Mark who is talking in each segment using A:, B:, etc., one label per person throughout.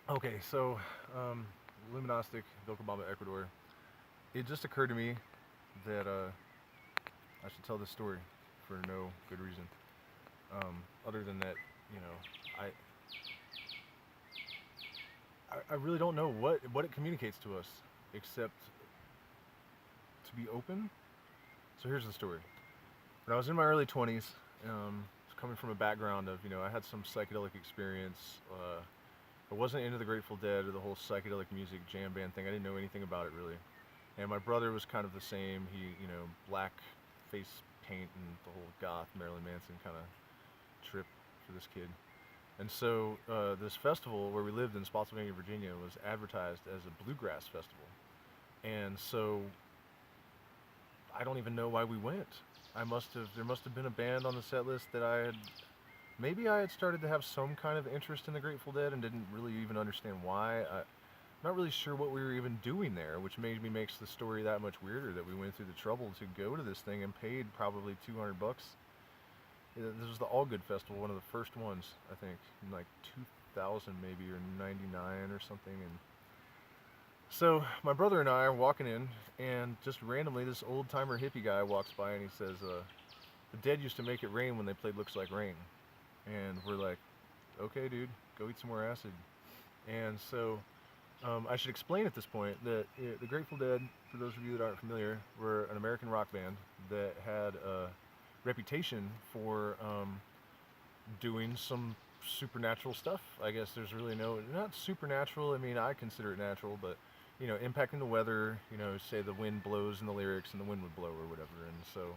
A: Okay, so Luminostic, Vilcabamba, Ecuador. It just occurred to me that I should tell this story for no good reason. Other than that, you know, I, I really don't know what it communicates to us, except to be open. So here's the story. When I was in my early 20s, coming from a background of, I had some psychedelic experience. I wasn't into the Grateful Dead or the whole psychedelic music jam band thing. I didn't know anything about it really. And my brother was kind of the same. He, black face paint and the whole goth Marilyn Manson kind of trip for this kid. And so this festival where we lived in Spotsylvania, Virginia, was advertised as a bluegrass festival. And so I don't even know why we went. There must have been a band on the set list that maybe I had started to have some kind of interest in the Grateful Dead and didn't really even understand why. I'm not really sure what we were even doing there, which maybe makes the story that much weirder that we went through the trouble to go to this thing and paid probably $200. This was the All Good Festival, one of the first ones, I think, in like 2000 maybe or 99 or something. And so my brother and I are walking in, and just randomly, this old timer hippie guy walks by and he says, "The Dead used to make it rain when they played Looks Like Rain." And we're like, "Okay, dude, go eat some more acid." And so I should explain at this point that the Grateful Dead, for those of you that aren't familiar, were an American rock band that had a reputation for doing some supernatural stuff. I guess there's really not supernatural. I mean, I consider it natural, but impacting the weather. Say the wind blows in the lyrics, and the wind would blow or whatever. And so,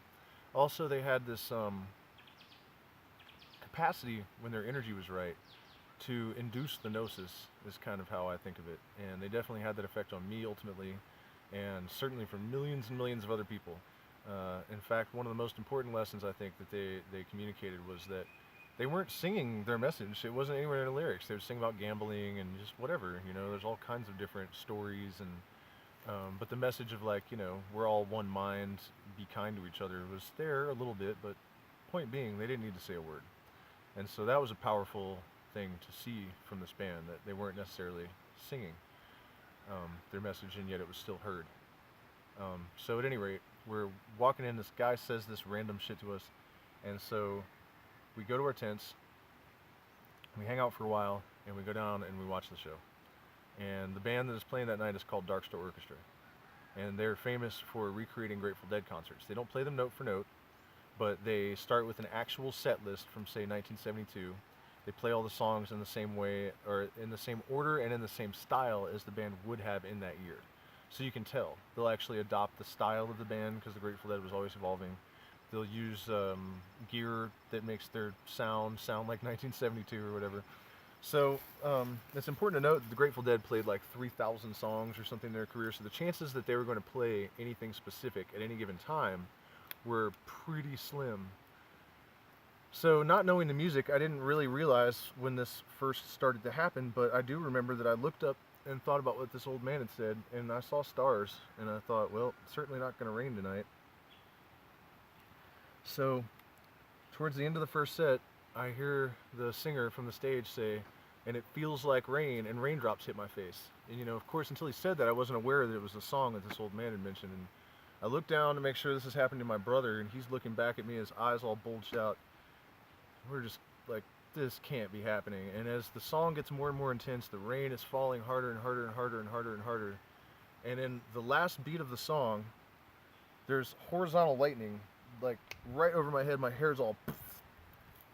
A: also they had this capacity when their energy was right to induce the gnosis. Is kind of how I think of it, and they definitely had that effect on me ultimately, and certainly for millions and millions of other people. In fact, one of the most important lessons I think that they communicated was that they weren't singing their message. It wasn't anywhere in the lyrics. They would sing about gambling and just whatever. There's all kinds of different stories, and but the message of like, we're all one mind, be kind to each other was there a little bit. But point being, they didn't need to say a word, and so that was a powerful thing to see from this band, that they weren't necessarily singing their message, and yet it was still heard. So at any rate, we're walking in. This guy says this random shit to us, and so we go to our tents, we hang out for a while, and we go down and we watch the show. And the band that is playing that night is called Star Orchestra, and they're famous for recreating Grateful Dead concerts. They don't play them note for note, but they start with an actual set list from say 1972. They play all the songs in the same way, or in the same order and in the same style as the band would have in that year. So you can tell they'll actually adopt the style of the band because the Grateful Dead was always evolving. They'll use gear that makes their sound like 1972 or whatever. So it's important to note that the Grateful Dead played like 3,000 songs or something in their career. So the chances that they were going to play anything specific at any given time were pretty slim. So not knowing the music, I didn't really realize when this first started to happen, but I do remember that I looked up and thought about what this old man had said, and I saw stars, and I thought, well, it's certainly not going to rain tonight. So towards the end of the first set, I hear the singer from the stage say, "And it feels like rain," and raindrops hit my face. And of course, until he said that, I wasn't aware that it was a song that this old man had mentioned. And I looked down to make sure this is happening to my brother, and he's looking back at me, his eyes all bulged out. We're just like, this can't be happening. And as the song gets more and more intense, the rain is falling harder and harder and harder and harder and harder. And in the last beat of the song, there's horizontal lightning, like right over my head. My hair's all poof.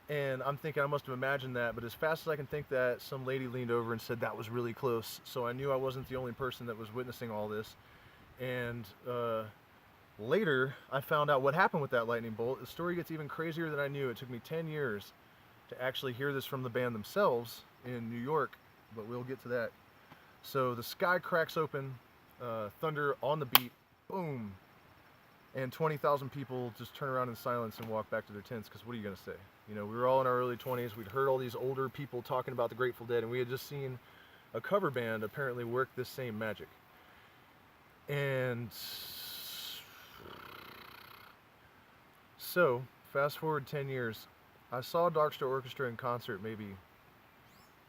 A: And I'm thinking I must have imagined that, but as fast as I can think that, some lady leaned over and said that was really close. So I knew I wasn't the only person that was witnessing all this. And later, I found out what happened with that lightning bolt. The story gets even crazier than I knew. It took me 10 years to actually hear this from the band themselves in New York, but we'll get to that. So the sky cracks open, thunder on the beat, boom, and 20,000 people just turn around in silence and walk back to their tents, because what are you going to say? We were all in our early 20s. We'd heard all these older people talking about the Grateful Dead, and we had just seen a cover band apparently work this same magic. And so, fast forward 10 years, I saw Star Orchestra in concert maybe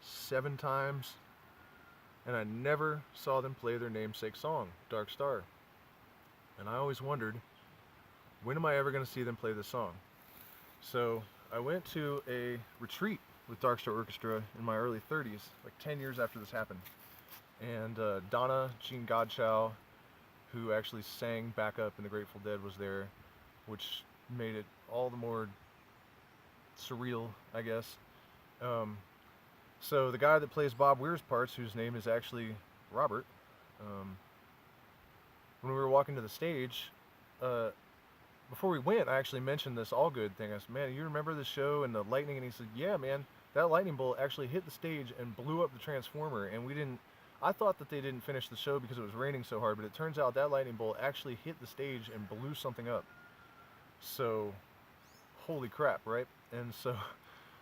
A: 7 times. and I never saw them play their namesake song, Dark Star. And I always wondered, when am I ever going to see them play this song? So I went to a retreat with Dark Star Orchestra in my early 30s, like 10 years after this happened. And Donna Jean Godchow, who actually sang backup in the Grateful Dead, was there, which made it all the more surreal, I guess. So the guy that plays Bob Weir's parts, whose name is actually Robert, when we were walking to the stage, before we went, I actually mentioned this All Good thing. I said, man, you remember the show and the lightning? And he said, yeah, man, that lightning bolt actually hit the stage and blew up the transformer, and we didn't, I thought that they didn't finish the show because it was raining so hard, but it turns out that lightning bolt actually hit the stage and blew something up. So, holy crap, right? And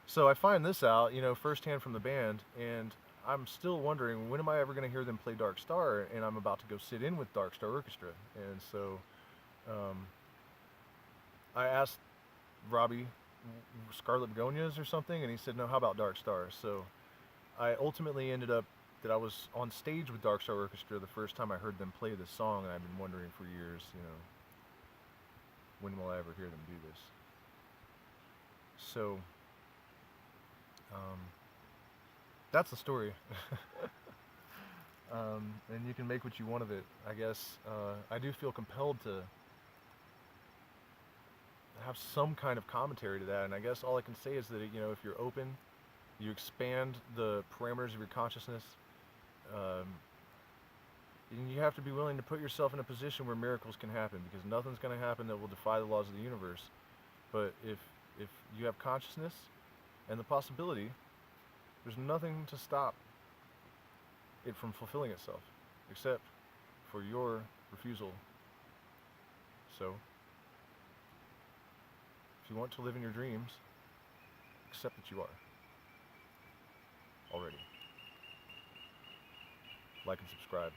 A: so I find this out, firsthand from the band, and I'm still wondering, when am I ever going to hear them play Dark Star? And I'm about to go sit in with Dark Star Orchestra. And so I asked Robbie, Scarlet Begonias or something, and he said, no, how about Dark Star? So I ultimately ended up that I was on stage with Dark Star Orchestra the first time I heard them play this song, and I've been wondering for years, when will I ever hear them do this? So that's the story. And you can make what you want of it, I guess. I do feel compelled to have some kind of commentary to that, and I guess all I can say is that, if you're open, you expand the parameters of your consciousness, and you have to be willing to put yourself in a position where miracles can happen, because nothing's going to happen that will defy the laws of the universe. But if you have consciousness and the possibility, there's nothing to stop it from fulfilling itself, except for your refusal. So, if you want to live in your dreams, accept that you are already. Like and subscribe.